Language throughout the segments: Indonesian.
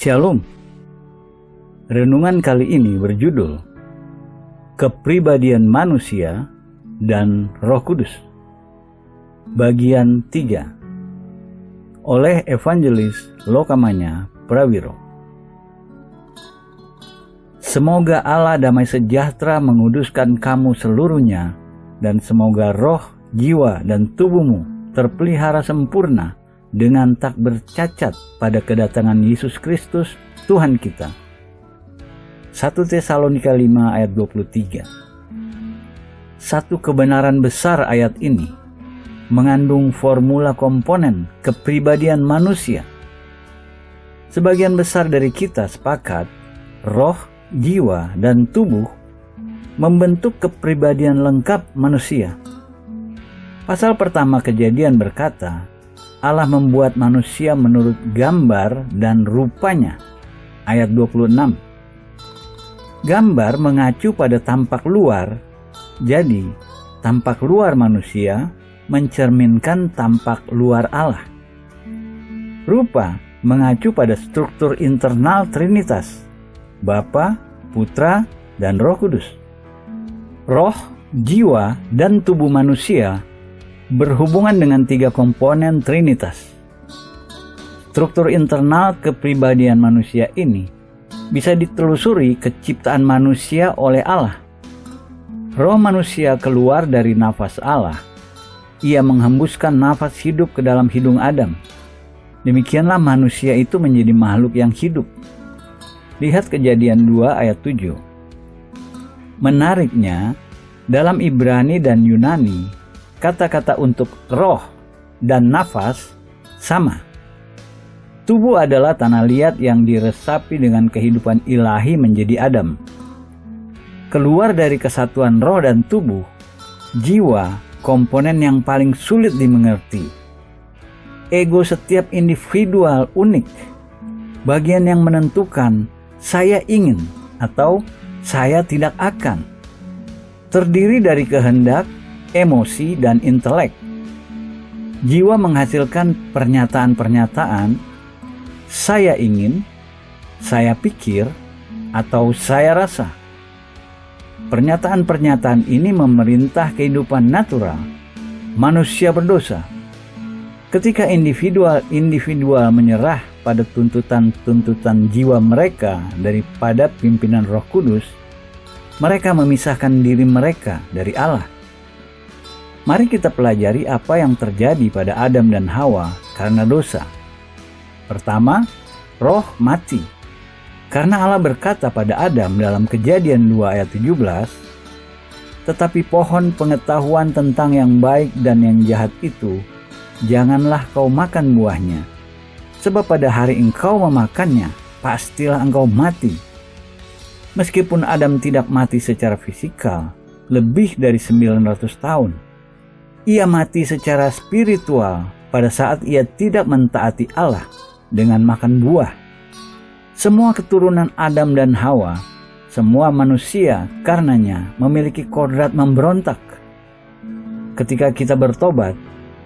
Shalom. Renungan kali ini berjudul Kepribadian Manusia dan Roh Kudus. Bagian 3 oleh Evangelis Lokamanya Prawiro. Semoga Allah damai sejahtera menguduskan kamu seluruhnya, dan semoga roh, jiwa, dan tubuhmu terpelihara sempurna dengan tak bercacat pada kedatangan Yesus Kristus Tuhan kita. 1 Tesalonika 5 ayat 23. Satu kebenaran besar ayat ini mengandung formula komponen kepribadian manusia. Sebagian besar dari kita sepakat roh, jiwa, dan tubuh membentuk kepribadian lengkap manusia. Pasal pertama Kejadian berkata, Allah membuat manusia menurut gambar dan rupanya. Ayat 26. Gambar mengacu pada tampak luar, jadi tampak luar manusia mencerminkan tampak luar Allah. Rupa mengacu pada struktur internal Trinitas, Bapa, Putra, dan Roh Kudus. Roh, jiwa, dan tubuh manusia berhubungan dengan 3 komponen Trinitas. Struktur internal kepribadian manusia ini bisa ditelusuri keciptaan manusia oleh Allah. Roh manusia keluar dari nafas Allah. Ia menghembuskan nafas hidup ke dalam hidung Adam. Demikianlah manusia itu menjadi makhluk yang hidup. Lihat Kejadian 2 ayat 7. Menariknya, dalam Ibrani dan Yunani, kata-kata untuk roh dan nafas sama. Tubuh adalah tanah liat yang diresapi dengan kehidupan ilahi menjadi Adam. Keluar dari kesatuan roh dan tubuh, jiwa komponen yang paling sulit dimengerti. Ego setiap individual unik, bagian yang menentukan saya ingin atau saya tidak akan. Terdiri dari kehendak, emosi, dan intelek. Jiwa menghasilkan pernyataan-pernyataan saya ingin, saya pikir, atau saya rasa. Pernyataan-pernyataan ini memerintah kehidupan natural manusia berdosa. Ketika individual menyerah pada tuntutan-tuntutan jiwa mereka daripada pimpinan Roh Kudus, mereka memisahkan diri mereka dari Allah. Mari kita pelajari apa yang terjadi pada Adam dan Hawa karena dosa. Pertama, roh mati. Karena Allah berkata pada Adam dalam Kejadian 2 ayat 17, tetapi pohon pengetahuan tentang yang baik dan yang jahat itu, janganlah kau makan buahnya. Sebab pada hari engkau memakannya, pastilah engkau mati. Meskipun Adam tidak mati secara fisikal, lebih dari 900 tahun. Ia mati secara spiritual pada saat ia tidak mentaati Allah dengan makan buah. Semua keturunan Adam dan Hawa, semua manusia karenanya memiliki kodrat memberontak. Ketika kita bertobat,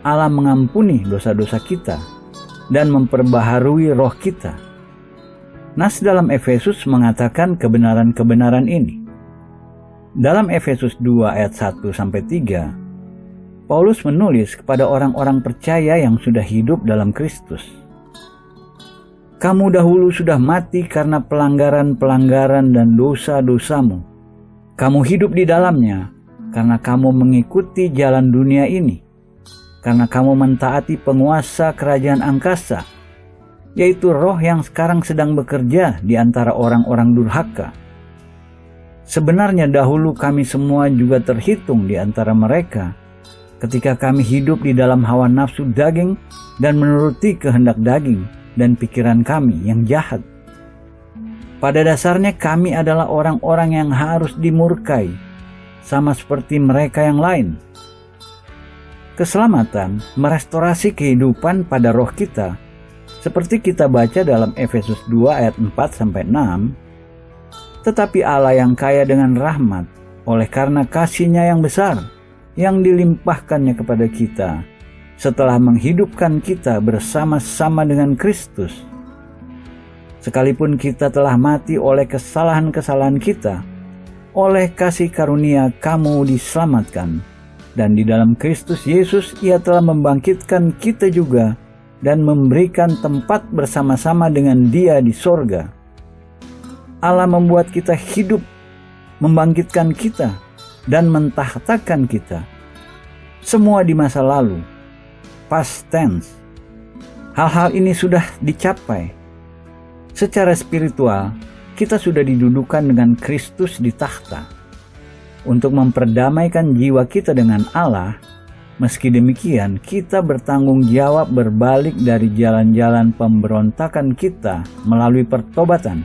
Allah mengampuni dosa-dosa kita dan memperbaharui roh kita. Nas dalam Efesus mengatakan kebenaran-kebenaran ini. Dalam Efesus 2 ayat 1-3, Paulus menulis kepada orang-orang percaya yang sudah hidup dalam Kristus. Kamu dahulu sudah mati karena pelanggaran-pelanggaran dan dosa-dosamu. Kamu hidup di dalamnya karena kamu mengikuti jalan dunia ini. Karena kamu mentaati penguasa kerajaan angkasa, yaitu roh yang sekarang sedang bekerja di antara orang-orang durhaka. Sebenarnya dahulu kami semua juga terhitung di antara mereka, ketika kami hidup di dalam hawa nafsu daging dan menuruti kehendak daging dan pikiran kami yang jahat. Pada dasarnya kami adalah orang-orang yang harus dimurkai, sama seperti mereka yang lain. Keselamatan merestorasi kehidupan pada roh kita, seperti kita baca dalam Efesus 2 ayat 4-6. Tetapi Allah yang kaya dengan rahmat, oleh karena kasih-Nya yang besar, yang dilimpahkannya kepada kita, setelah menghidupkan kita bersama-sama dengan Kristus. Sekalipun kita telah mati oleh kesalahan-kesalahan kita, oleh kasih karunia kamu diselamatkan. Dan di dalam Kristus Yesus Ia telah membangkitkan kita juga dan memberikan tempat bersama-sama dengan Dia di sorga. Allah membuat kita hidup, membangkitkan kita, dan mentahtakan kita. Semua di masa lalu, past tense. Hal-hal ini sudah dicapai. Secara spiritual, kita sudah didudukan dengan Kristus di takhta. Untuk memperdamaikan jiwa kita dengan Allah, meski demikian kita bertanggung jawab berbalik dari jalan-jalan pemberontakan kita melalui pertobatan.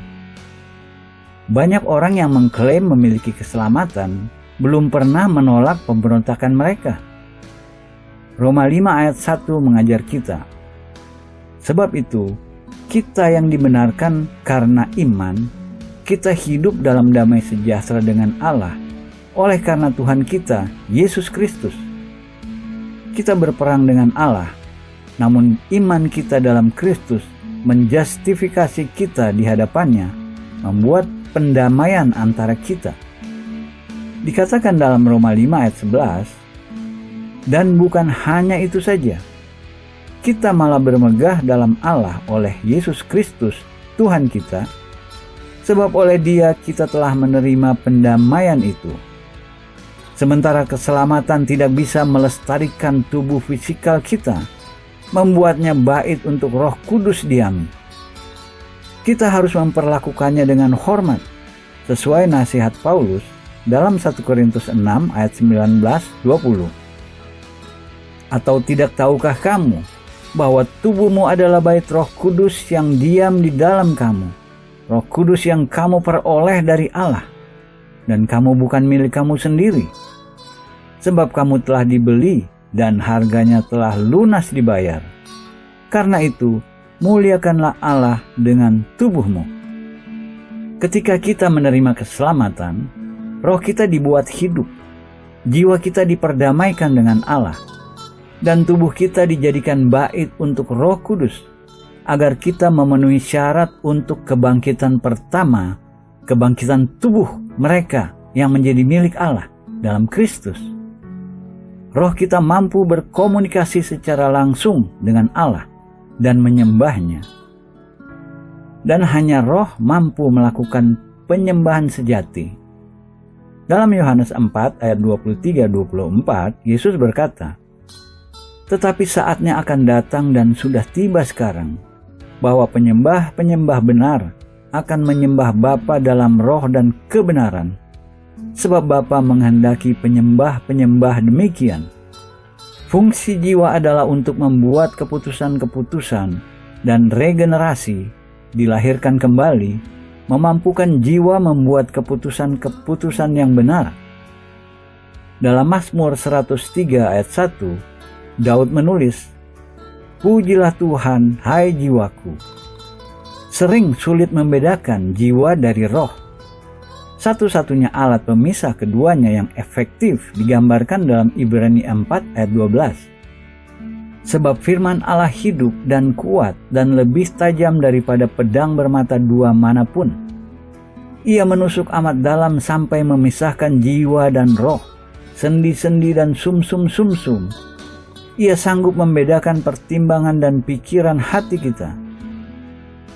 Banyak orang yang mengklaim memiliki keselamatan belum pernah menolak pemberontakan mereka. Roma 5 ayat 1 mengajar kita. Sebab itu, kita yang dibenarkan karena iman, kita hidup dalam damai sejahtera dengan Allah oleh karena Tuhan kita, Yesus Kristus. Kita berperang dengan Allah, namun iman kita dalam Kristus menjustifikasi kita di hadapannya, membuat pendamaian antara kita. Dikatakan dalam Roma 5 ayat 11, dan bukan hanya itu saja, kita malah bermegah dalam Allah oleh Yesus Kristus, Tuhan kita, sebab oleh Dia kita telah menerima pendamaian itu. Sementara keselamatan tidak bisa melestarikan tubuh fisikal kita, membuatnya bait untuk Roh Kudus diami. Kita harus memperlakukannya dengan hormat, sesuai nasihat Paulus dalam 1 Korintus 6 ayat 19-20. Atau tidak tahukah kamu bahwa tubuhmu adalah bait Roh Kudus yang diam di dalam kamu, Roh Kudus yang kamu peroleh dari Allah, dan kamu bukan milik kamu sendiri, sebab kamu telah dibeli dan harganya telah lunas dibayar. Karena itu, muliakanlah Allah dengan tubuhmu. Ketika kita menerima keselamatan, roh kita dibuat hidup, jiwa kita diperdamaikan dengan Allah, dan tubuh kita dijadikan bait untuk Roh Kudus, agar kita memenuhi syarat untuk kebangkitan pertama, kebangkitan tubuh mereka yang menjadi milik Allah dalam Kristus. Roh kita mampu berkomunikasi secara langsung dengan Allah dan menyembahnya. Dan hanya roh mampu melakukan penyembahan sejati. Dalam Yohanes 4 ayat 23-24, Yesus berkata, "Tetapi saatnya akan datang dan sudah tiba sekarang, bahwa penyembah-penyembah benar akan menyembah Bapa dalam roh dan kebenaran, sebab Bapa menghendaki penyembah-penyembah demikian." Fungsi jiwa adalah untuk membuat keputusan-keputusan dan regenerasi, dilahirkan kembali, memampukan jiwa membuat keputusan-keputusan yang benar. Dalam Mazmur 103 ayat 1, Daud menulis, "Pujilah Tuhan, hai jiwaku." Sering sulit membedakan jiwa dari roh. Satu-satunya alat pemisah keduanya yang efektif digambarkan dalam Ibrani 4 ayat 12. Sebab firman Allah hidup dan kuat dan lebih tajam daripada pedang bermata dua manapun. Ia menusuk amat dalam sampai memisahkan jiwa dan roh, sendi-sendi dan sumsum-sumsum. Ia sanggup membedakan pertimbangan dan pikiran hati kita.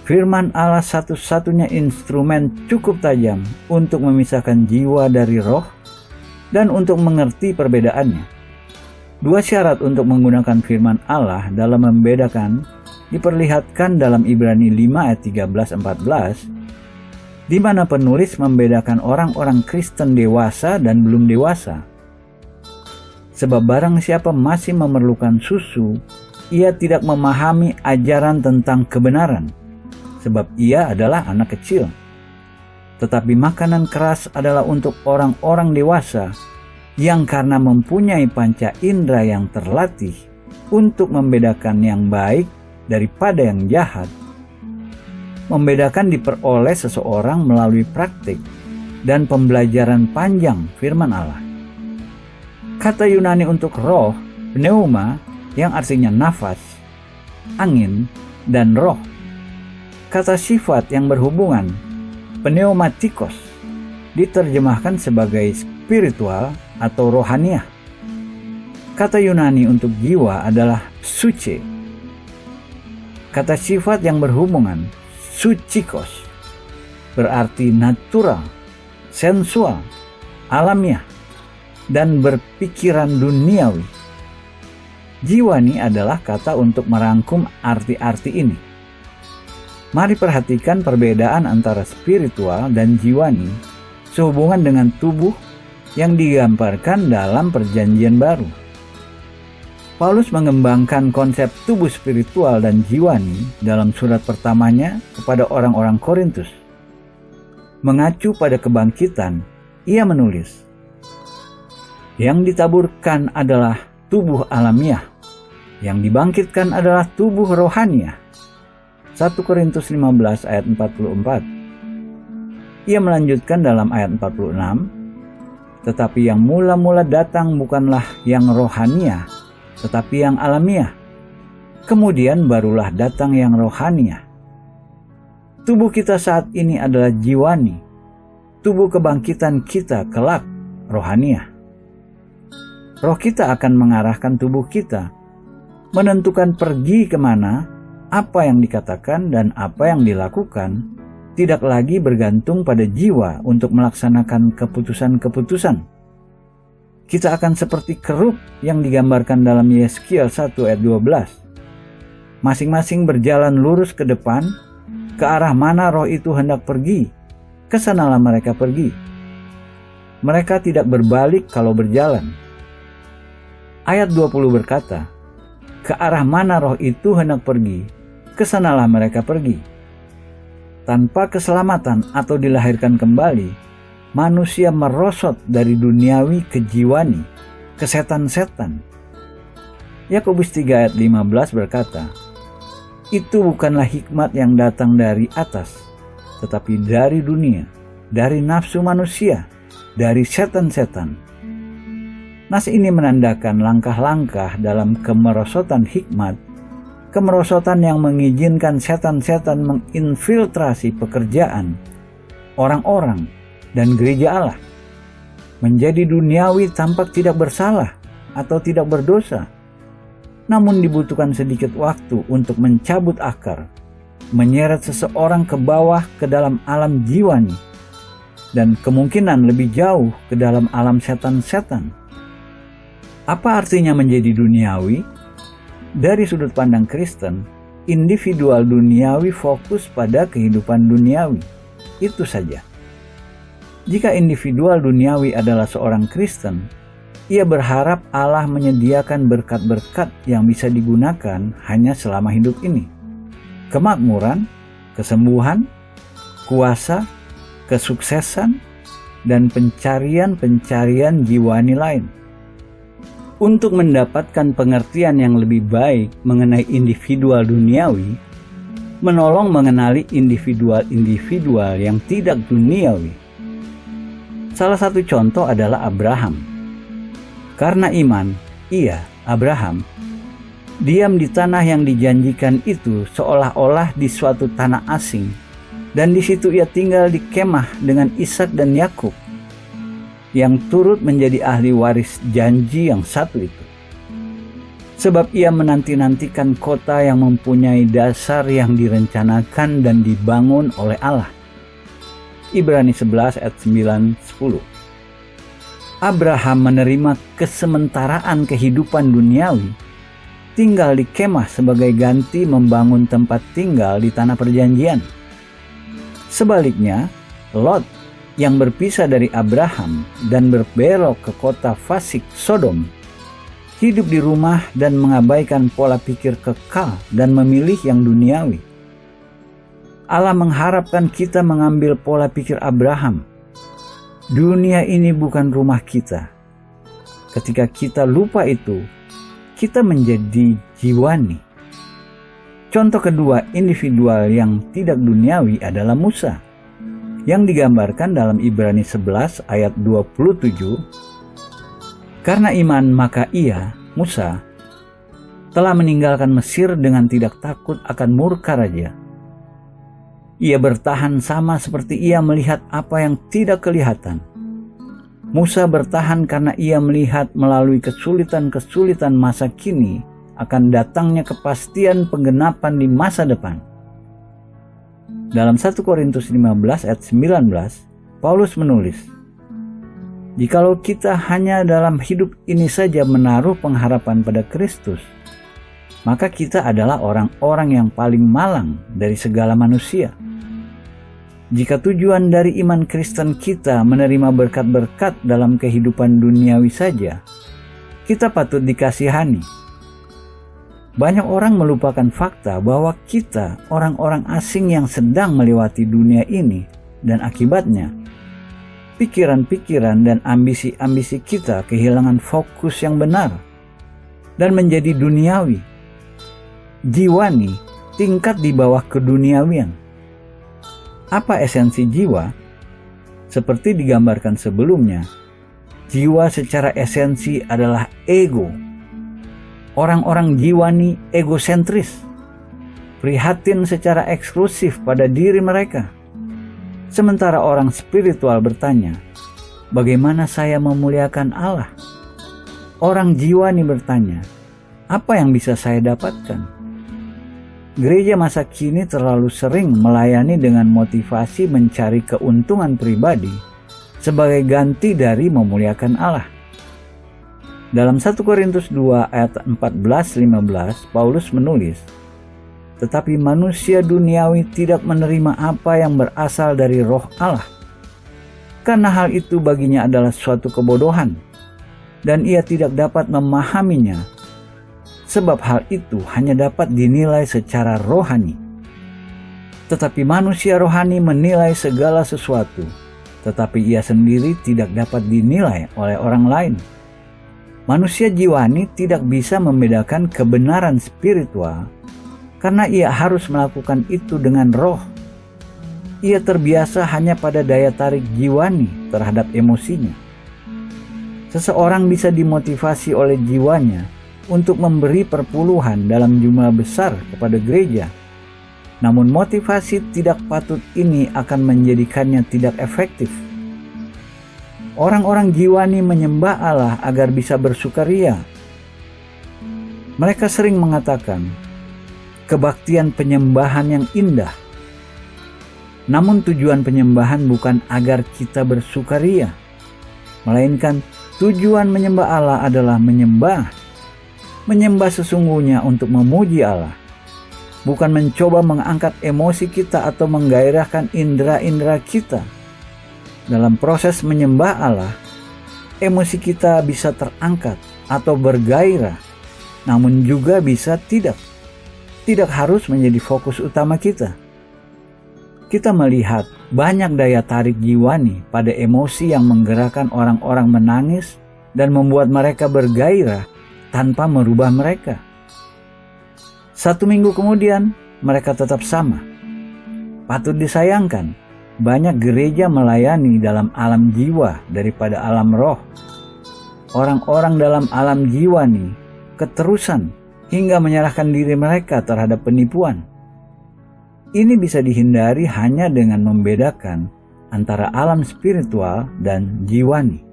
Firman Allah satu-satunya instrumen cukup tajam untuk memisahkan jiwa dari roh dan untuk mengerti perbedaannya. Dua syarat untuk menggunakan firman Allah dalam membedakan diperlihatkan dalam Ibrani 5 ayat 13-14, di mana penulis membedakan orang-orang Kristen dewasa dan belum dewasa. Sebab barang siapa masih memerlukan susu, ia tidak memahami ajaran tentang kebenaran, sebab ia adalah anak kecil. Tetapi makanan keras adalah untuk orang-orang dewasa, yang karena mempunyai panca indera yang terlatih untuk membedakan yang baik daripada yang jahat. Membedakan diperoleh seseorang melalui praktik dan pembelajaran panjang firman Allah. Kata Yunani untuk roh, pneuma, yang artinya nafas, angin, dan roh, Kata sifat yang berhubungan, pneumatikos, diterjemahkan sebagai spiritual atau rohaniah. Kata Yunani untuk jiwa adalah suce. Kata sifat yang berhubungan, suchikos, berarti natural, sensual, alamiah, dan berpikiran duniawi. Jiwani adalah kata untuk merangkum arti-arti ini. Mari perhatikan perbedaan antara spiritual dan jiwani sehubungan dengan tubuh yang digambarkan dalam Perjanjian Baru. Paulus mengembangkan konsep tubuh spiritual dan jiwani dalam surat pertamanya kepada orang-orang Korintus. Mengacu pada kebangkitan, ia menulis, yang ditaburkan adalah tubuh alamiah, yang dibangkitkan adalah tubuh rohaniah. 1 Korintus 15 ayat 44. Ia melanjutkan dalam ayat 46, tetapi yang mula-mula datang bukanlah yang rohaniah, tetapi yang alamiah. Kemudian barulah datang yang rohaniah. Tubuh kita saat ini adalah jiwani. Tubuh kebangkitan kita kelak rohaniah. Roh kita akan mengarahkan tubuh kita, menentukan pergi kemana, apa yang dikatakan dan apa yang dilakukan, tidak lagi bergantung pada jiwa untuk melaksanakan keputusan-keputusan. Kita akan seperti kerub yang digambarkan dalam Yeskiel 1 ayat 12. Masing-masing berjalan lurus ke depan, ke arah mana roh itu hendak pergi, ke sanalah mereka pergi. Mereka tidak berbalik kalau berjalan. Ayat 20 berkata, ke arah mana roh itu hendak pergi, ke sanalah mereka pergi. Tanpa keselamatan atau dilahirkan kembali, manusia merosot dari duniawi ke jiwani, ke setan-setan. Yakobus 3 ayat 15 berkata, itu bukanlah hikmat yang datang dari atas, tetapi dari dunia, dari nafsu manusia, dari setan-setan. Nas ini menandakan langkah-langkah dalam kemerosotan hikmat, kemerosotan yang mengizinkan setan-setan menginfiltrasi pekerjaan, orang-orang, dan gereja Allah. Menjadi duniawi tampak tidak bersalah atau tidak berdosa, namun dibutuhkan sedikit waktu untuk mencabut akar, menyeret seseorang ke bawah ke dalam alam jiwani, dan kemungkinan lebih jauh ke dalam alam setan-setan. Apa artinya menjadi duniawi? Dari sudut pandang Kristen, individual duniawi fokus pada kehidupan duniawi. Itu saja. Jika individual duniawi adalah seorang Kristen, ia berharap Allah menyediakan berkat-berkat yang bisa digunakan hanya selama hidup ini. Kemakmuran, kesembuhan, kuasa, kesuksesan, dan pencarian-pencarian jiwani lain. Untuk mendapatkan pengertian yang lebih baik mengenai individual duniawi, menolong mengenali individual-individual yang tidak duniawi. Salah satu contoh adalah Abraham. Karena iman, ia, Abraham, diam di tanah yang dijanjikan itu seolah-olah di suatu tanah asing, dan di situ ia tinggal di kemah dengan Ishak dan Yakub, yang turut menjadi ahli waris janji yang satu itu. Sebab ia menanti-nantikan kota yang mempunyai dasar yang direncanakan dan dibangun oleh Allah. Ibrani 11 ayat 9-10. Abraham menerima kesementaraan kehidupan duniawi, tinggal di kemah sebagai ganti membangun tempat tinggal di tanah perjanjian. Sebaliknya, Lot yang berpisah dari Abraham dan berbelok ke kota fasik Sodom, hidup di rumah dan mengabaikan pola pikir kekal dan memilih yang duniawi. Allah mengharapkan kita mengambil pola pikir Abraham. Dunia ini bukan rumah kita. Ketika kita lupa itu, kita menjadi jiwani. Contoh kedua individual yang tidak duniawi adalah Musa, yang digambarkan dalam Ibrani 11 ayat 27. Karena iman maka ia, Musa, telah meninggalkan Mesir dengan tidak takut akan murka raja. Ia bertahan sama seperti ia melihat apa yang tidak kelihatan. Musa bertahan karena ia melihat melalui kesulitan-kesulitan masa kini akan datangnya kepastian penggenapan di masa depan. Dalam 1 Korintus 15 ayat 19, Paulus menulis, "Jikalau kita hanya dalam hidup ini saja menaruh pengharapan pada Kristus, maka kita adalah orang-orang yang paling malang dari segala manusia. Jika tujuan dari iman Kristen kita menerima berkat-berkat dalam kehidupan duniawi saja, kita patut dikasihani. Banyak orang melupakan fakta bahwa kita orang-orang asing yang sedang melewati dunia ini, dan akibatnya pikiran-pikiran dan ambisi-ambisi kita kehilangan fokus yang benar dan menjadi duniawi, jiwani, tingkat di bawah keduniawian. Apa esensi jiwa? Seperti digambarkan sebelumnya, jiwa secara esensi adalah ego. Orang-orang jiwani egosentris, prihatin secara eksklusif pada diri mereka. Sementara orang spiritual bertanya, bagaimana saya memuliakan Allah? Orang jiwani bertanya, apa yang bisa saya dapatkan? Gereja masa kini terlalu sering melayani dengan motivasi mencari keuntungan pribadi sebagai ganti dari memuliakan Allah. Dalam 1 Korintus 2 ayat 14-15, Paulus menulis, "Tetapi manusia duniawi tidak menerima apa yang berasal dari Roh Allah, karena hal itu baginya adalah suatu kebodohan, dan ia tidak dapat memahaminya, sebab hal itu hanya dapat dinilai secara rohani. Tetapi manusia rohani menilai segala sesuatu, tetapi ia sendiri tidak dapat dinilai oleh orang lain. Manusia jiwani tidak bisa membedakan kebenaran spiritual karena ia harus melakukan itu dengan roh. Ia terbiasa hanya pada daya tarik jiwani terhadap emosinya. Seseorang bisa dimotivasi oleh jiwanya untuk memberi perpuluhan dalam jumlah besar kepada gereja. Namun motivasi tidak patut ini akan menjadikannya tidak efektif. Orang-orang jiwani menyembah Allah agar bisa bersukaria. Mereka sering mengatakan, kebaktian penyembahan yang indah. Namun tujuan penyembahan bukan agar kita bersukaria, melainkan tujuan menyembah Allah adalah menyembah sesungguhnya untuk memuji Allah, bukan mencoba mengangkat emosi kita atau menggairahkan indera-indera kita. Dalam proses menyembah Allah, emosi kita bisa terangkat atau bergairah, namun juga bisa tidak harus menjadi fokus utama kita. Kita melihat banyak daya tarik jiwani pada emosi yang menggerakkan orang-orang menangis dan membuat mereka bergairah tanpa merubah mereka. 1 minggu kemudian, mereka tetap sama. Patut disayangkan, banyak gereja melayani dalam alam jiwa daripada alam roh. Orang-orang dalam alam jiwa nih keterusan hingga menyerahkan diri mereka terhadap penipuan. Ini bisa dihindari hanya dengan membedakan antara alam spiritual dan jiwani.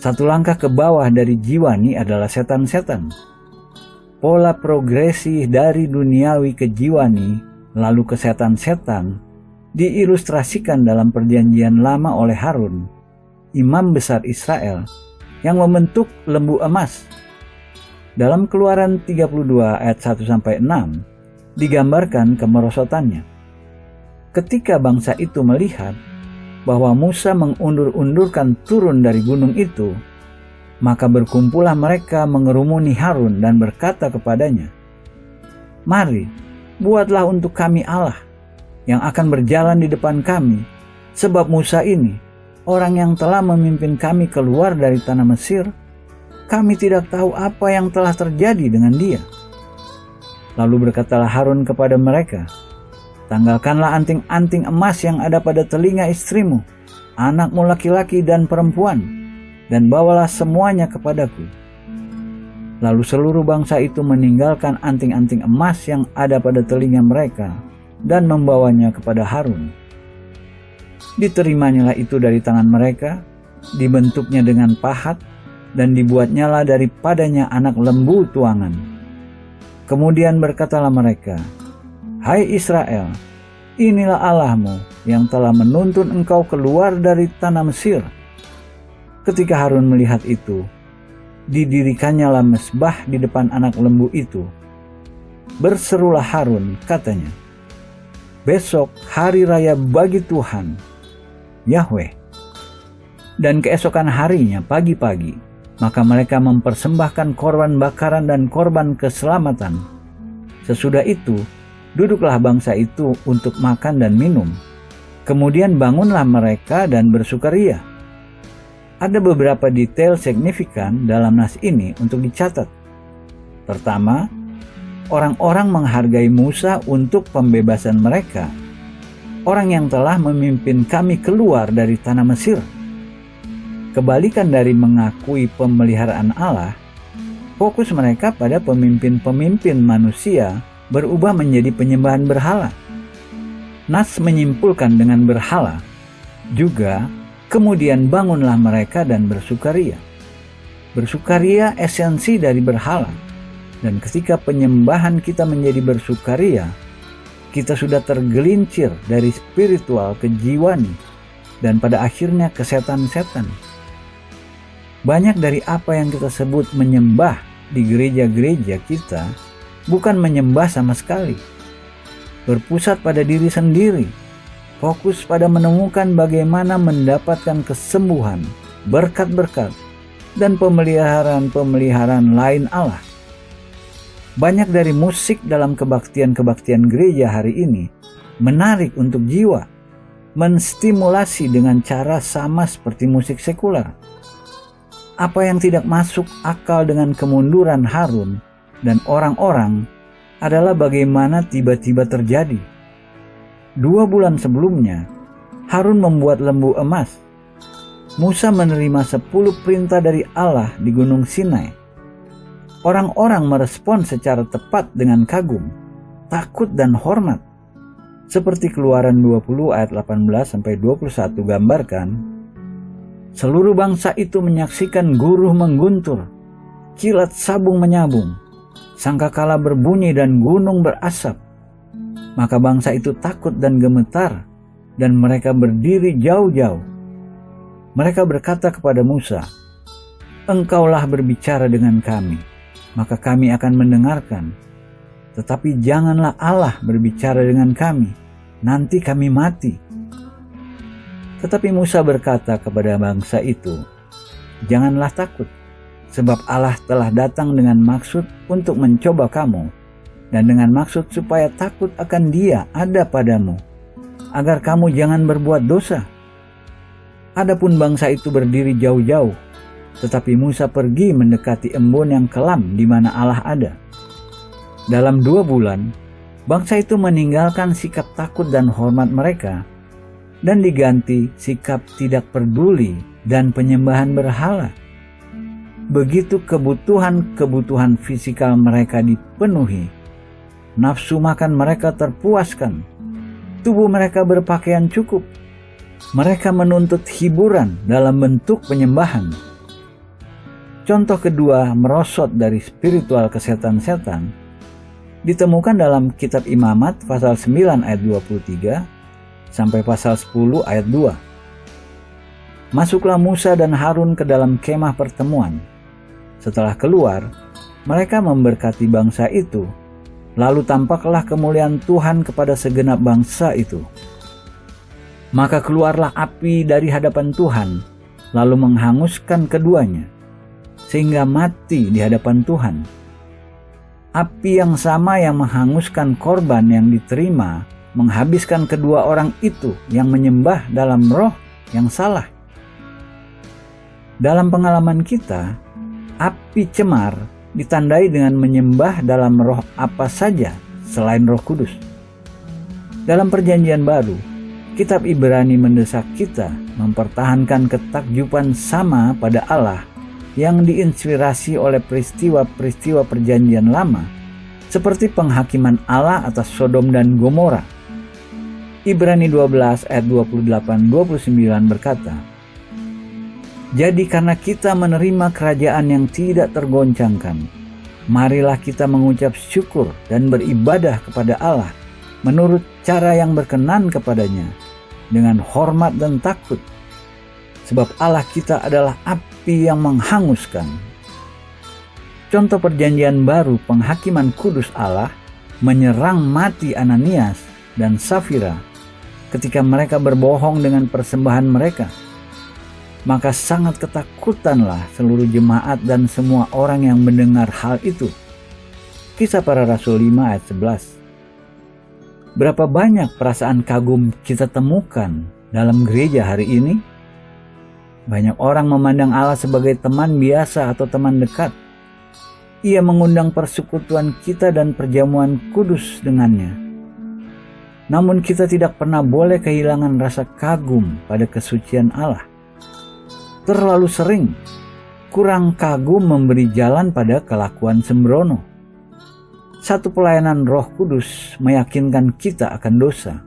Satu langkah ke bawah dari jiwani adalah setan-setan. Pola progresi dari duniawi ke jiwani lalu ke setan-setan diilustrasikan dalam perjanjian lama oleh Harun, imam besar Israel, yang membentuk lembu emas. Dalam Keluaran 32 ayat 1-6 digambarkan kemerosotannya. Ketika bangsa itu melihat bahwa Musa mengundur-undurkan turun dari gunung itu, maka berkumpullah mereka mengerumuni Harun dan berkata kepadanya, "Mari, buatlah untuk kami Allah yang akan berjalan di depan kami, sebab Musa ini, orang yang telah memimpin kami keluar dari tanah Mesir, kami tidak tahu apa yang telah terjadi dengan dia." Lalu berkatalah Harun kepada mereka, "Tanggalkanlah anting-anting emas yang ada pada telinga istrimu, anakmu laki-laki dan perempuan, dan bawalah semuanya kepadaku." Lalu seluruh bangsa itu meninggalkan anting-anting emas yang ada pada telinga mereka, dan membawanya kepada Harun. Diterimanya itu dari tangan mereka, dibentuknya dengan pahat, dan dibuatnyalah daripadanya anak lembu tuangan. Kemudian berkatalah mereka, "Hai Israel, inilah Allahmu yang telah menuntun engkau keluar dari tanah Mesir." Ketika Harun melihat itu, didirikannya mezbah di depan anak lembu itu. Berserulah Harun, katanya, "Besok hari raya bagi Tuhan, Yahweh." Dan keesokan harinya pagi-pagi, maka mereka mempersembahkan korban bakaran dan korban keselamatan. Sesudah itu, duduklah bangsa itu untuk makan dan minum. Kemudian bangunlah mereka dan bersukaria. Ada beberapa detail signifikan dalam nas ini untuk dicatat. Pertama, orang-orang menghargai Musa untuk pembebasan mereka, orang yang telah memimpin kami keluar dari tanah Mesir. Kebalikan dari mengakui pemeliharaan Allah, fokus mereka pada pemimpin-pemimpin manusia berubah menjadi penyembahan berhala. Nas menyimpulkan dengan berhala, juga kemudian bangunlah mereka dan bersukaria. Bersukaria esensi dari berhala, dan ketika penyembahan kita menjadi bersukaria, kita sudah tergelincir dari spiritual ke jiwani, dan pada akhirnya ke setan-setan. Banyak dari apa yang kita sebut menyembah di gereja-gereja kita bukan menyembah sama sekali. Berpusat pada diri sendiri, fokus pada menemukan bagaimana mendapatkan kesembuhan, berkat-berkat, dan pemeliharaan-pemeliharaan lain Allah. Banyak dari musik dalam kebaktian-kebaktian gereja hari ini menarik untuk jiwa, menstimulasi dengan cara sama seperti musik sekuler. Apa yang tidak masuk akal dengan kemunduran Harun dan orang-orang adalah bagaimana tiba-tiba terjadi. 2 bulan sebelumnya, Harun membuat lembu emas. Musa menerima 10 perintah dari Allah di Gunung Sinai. Orang-orang merespon secara tepat dengan kagum, takut dan hormat. Seperti Keluaran 20 ayat 18-21 gambarkan, seluruh bangsa itu menyaksikan guruh mengguntur, kilat sabung menyabung, sangkakala berbunyi dan gunung berasap. Maka bangsa itu takut dan gemetar, dan mereka berdiri jauh-jauh. Mereka berkata kepada Musa, "Engkaulah berbicara dengan kami, maka kami akan mendengarkan. Tetapi janganlah Allah berbicara dengan kami, nanti kami mati." Tetapi Musa berkata kepada bangsa itu, "Janganlah takut, sebab Allah telah datang dengan maksud untuk mencoba kamu, dan dengan maksud supaya takut akan Dia ada padamu, agar kamu jangan berbuat dosa." Adapun bangsa itu berdiri jauh-jauh, tetapi Musa pergi mendekati embun yang kelam di mana Allah ada. Dalam 2 bulan, bangsa itu meninggalkan sikap takut dan hormat mereka, dan diganti sikap tidak peduli dan penyembahan berhala. Begitu kebutuhan-kebutuhan fisikal mereka dipenuhi, nafsu makan mereka terpuaskan, tubuh mereka berpakaian cukup, mereka menuntut hiburan dalam bentuk penyembahan. Contoh kedua merosot dari spiritual ke setan-setan ditemukan dalam kitab Imamat pasal 9 ayat 23 sampai pasal 10 ayat 2. Masuklah Musa dan Harun ke dalam kemah pertemuan. Setelah keluar, mereka memberkati bangsa itu. Lalu tampaklah kemuliaan Tuhan kepada segenap bangsa itu. Maka keluarlah api dari hadapan Tuhan, lalu menghanguskan keduanya, sehingga mati di hadapan Tuhan. Api yang sama yang menghanguskan korban yang diterima, menghabiskan kedua orang itu yang menyembah dalam roh yang salah. Dalam pengalaman kita, api cemar ditandai dengan menyembah dalam roh apa saja selain Roh Kudus. Dalam Perjanjian Baru, kitab Ibrani mendesak kita mempertahankan ketakjuban sama pada Allah yang diinspirasi oleh peristiwa-peristiwa Perjanjian Lama, seperti penghakiman Allah atas Sodom dan Gomora, Ibrani 12 ayat 28-29 berkata, "Jadi karena kita menerima kerajaan yang tidak tergoncangkan, marilah kita mengucap syukur dan beribadah kepada Allah menurut cara yang berkenan kepadanya, dengan hormat dan takut. Sebab Allah kita adalah api yang menghanguskan." Contoh perjanjian baru penghakiman kudus Allah menyerang mati Ananias dan Safira ketika mereka berbohong dengan persembahan mereka. Maka sangat ketakutanlah seluruh jemaat dan semua orang yang mendengar hal itu. Kisah Para Rasul 5 ayat 11. Berapa banyak perasaan kagum kita temukan dalam gereja hari ini? Banyak orang memandang Allah sebagai teman biasa atau teman dekat. Ia mengundang persekutuan kita dan perjamuan kudus dengannya. Namun kita tidak pernah boleh kehilangan rasa kagum pada kesucian Allah. Terlalu sering, kurang kagum memberi jalan pada kelakuan sembrono. Satu pelayanan Roh Kudus meyakinkan kita akan dosa.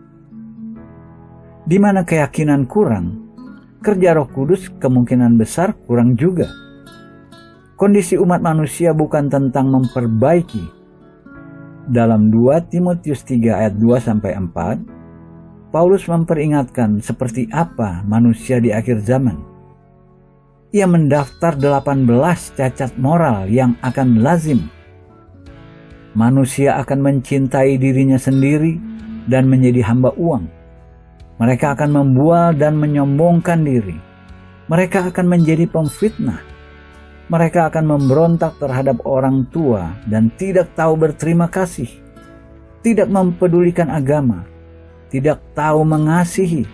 Di mana keyakinan kurang, kerja Roh Kudus kemungkinan besar kurang juga. Kondisi umat manusia bukan tentang memperbaiki. Dalam 2 Timotius 3 ayat 2-4, Paulus memperingatkan seperti apa manusia di akhir zaman. Ia mendaftar 18 cacat moral yang akan lazim. Manusia akan mencintai dirinya sendiri dan menjadi hamba uang. Mereka akan membual dan menyombongkan diri. Mereka akan menjadi pemfitnah. Mereka akan memberontak terhadap orang tua dan tidak tahu berterima kasih, tidak mempedulikan agama, tidak tahu mengasihi,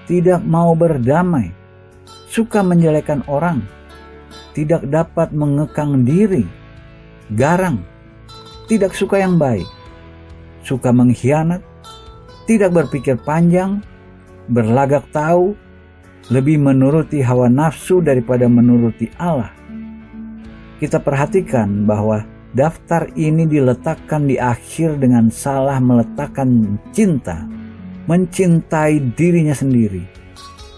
tidak mau berdamai, suka menjelekkan orang, tidak dapat mengekang diri, garang, tidak suka yang baik, suka mengkhianat, tidak berpikir panjang, berlagak tahu, lebih menuruti hawa nafsu daripada menuruti Allah. Kita perhatikan bahwa daftar ini diletakkan di akhir dengan salah meletakkan cinta, mencintai dirinya sendiri,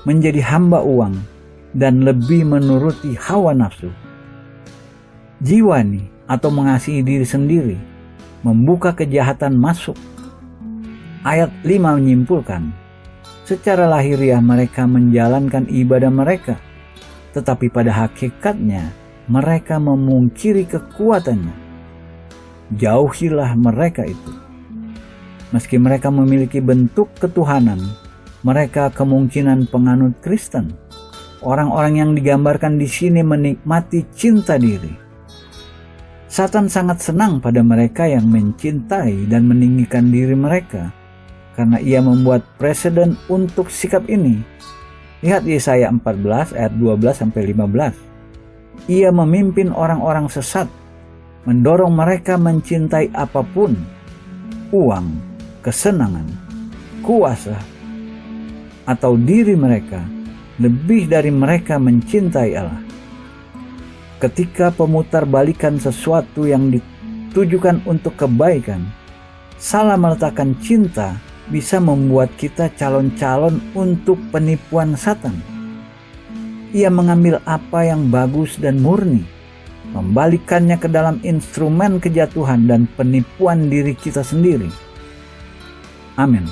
menjadi hamba uang, dan lebih menuruti hawa nafsu. Jiwani atau mengasihi diri sendiri membuka kejahatan masuk. Ayat 5 menyimpulkan, secara lahiriah mereka menjalankan ibadah mereka, tetapi pada hakikatnya mereka memungkiri kekuatannya. Jauhilah mereka itu. Meski mereka memiliki bentuk ketuhanan, mereka kemungkinan penganut Kristen. Orang-orang yang digambarkan di sini menikmati cinta diri. Satan sangat senang pada mereka yang mencintai dan meninggikan diri mereka, karena ia membuat preseden untuk sikap ini. Lihat Yesaya 14 ayat 12-15. Ia memimpin orang-orang sesat, mendorong mereka mencintai apapun, uang, kesenangan, kuasa, atau diri mereka, lebih dari mereka mencintai Allah. Ketika pemutarbalikan sesuatu yang ditujukan untuk kebaikan, salah meletakkan cinta bisa membuat kita calon-calon untuk penipuan Satan. Ia mengambil apa yang bagus dan murni, membalikannya ke dalam instrumen kejatuhan dan penipuan diri kita sendiri. Amin.